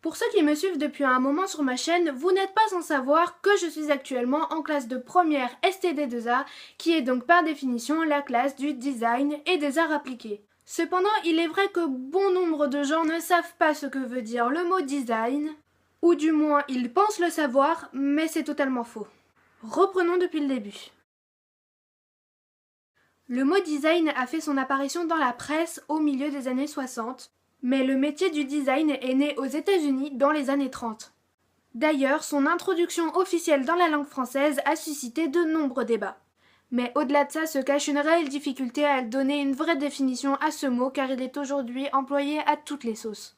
Pour ceux qui me suivent depuis un moment sur ma chaîne, vous n'êtes pas sans savoir que je suis actuellement en classe de première STD2A, qui est donc par définition la classe du design et des arts appliqués. Cependant, il est vrai que bon nombre de gens ne savent pas ce que veut dire le mot design, ou du moins ils pensent le savoir, mais c'est totalement faux. Reprenons depuis le début. Le mot design a fait son apparition dans la presse au milieu des années 60, mais le métier du design est né aux États-Unis dans les années 30. D'ailleurs, son introduction officielle dans la langue française a suscité de nombreux débats. Mais au-delà de ça se cache une réelle difficulté à donner une vraie définition à ce mot car il est aujourd'hui employé à toutes les sauces.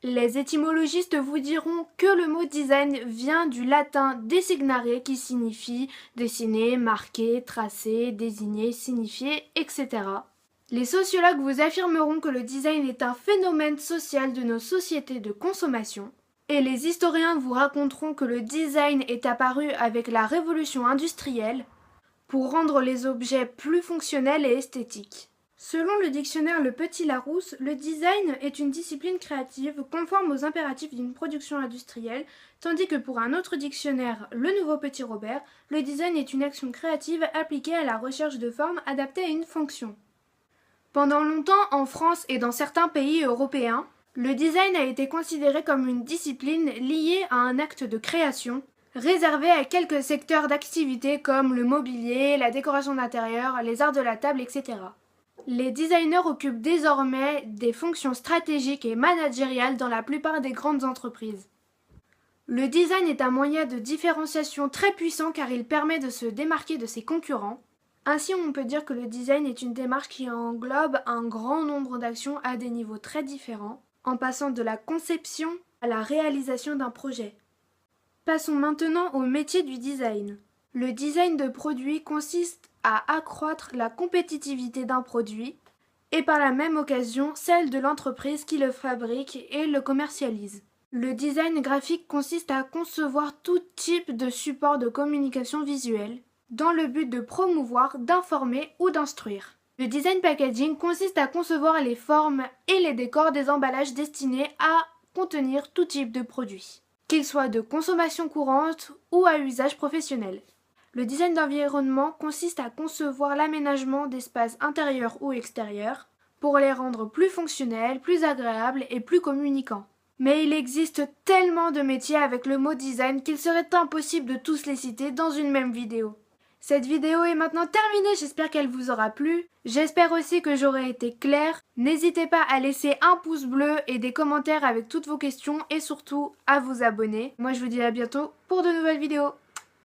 Les étymologistes vous diront que le mot design vient du latin designare qui signifie dessiner, marquer, tracer, désigner, signifier, etc. Les sociologues vous affirmeront que le design est un phénomène social de nos sociétés de consommation. Et les historiens vous raconteront que le design est apparu avec la révolution industrielle pour rendre les objets plus fonctionnels et esthétiques. Selon le dictionnaire Le Petit Larousse, le design est une discipline créative conforme aux impératifs d'une production industrielle, tandis que pour un autre dictionnaire, Le Nouveau Petit Robert, le design est une action créative appliquée à la recherche de formes adaptées à une fonction. Pendant longtemps, en France et dans certains pays européens, le design a été considéré comme une discipline liée à un acte de création, réservé à quelques secteurs d'activité comme le mobilier, la décoration d'intérieur, les arts de la table, etc. Les designers occupent désormais des fonctions stratégiques et managériales dans la plupart des grandes entreprises. Le design est un moyen de différenciation très puissant car il permet de se démarquer de ses concurrents. Ainsi, on peut dire que le design est une démarche qui englobe un grand nombre d'actions à des niveaux très différents, en passant de la conception à la réalisation d'un projet. Passons maintenant au métier du design. Le design de produit consiste à accroître la compétitivité d'un produit et par la même occasion celle de l'entreprise qui le fabrique et le commercialise. Le design graphique consiste à concevoir tout type de support de communication visuelle dans le but de promouvoir, d'informer ou d'instruire. Le design packaging consiste à concevoir les formes et les décors des emballages destinés à contenir tout type de produits, qu'ils soient de consommation courante ou à usage professionnel. Le design d'environnement consiste à concevoir l'aménagement d'espaces intérieurs ou extérieurs pour les rendre plus fonctionnels, plus agréables et plus communicants. Mais il existe tellement de métiers avec le mot design qu'il serait impossible de tous les citer dans une même vidéo. Cette vidéo est maintenant terminée, j'espère qu'elle vous aura plu. J'espère aussi que j'aurai été claire. N'hésitez pas à laisser un pouce bleu et des commentaires avec toutes vos questions et surtout à vous abonner. Moi je vous dis à bientôt pour de nouvelles vidéos.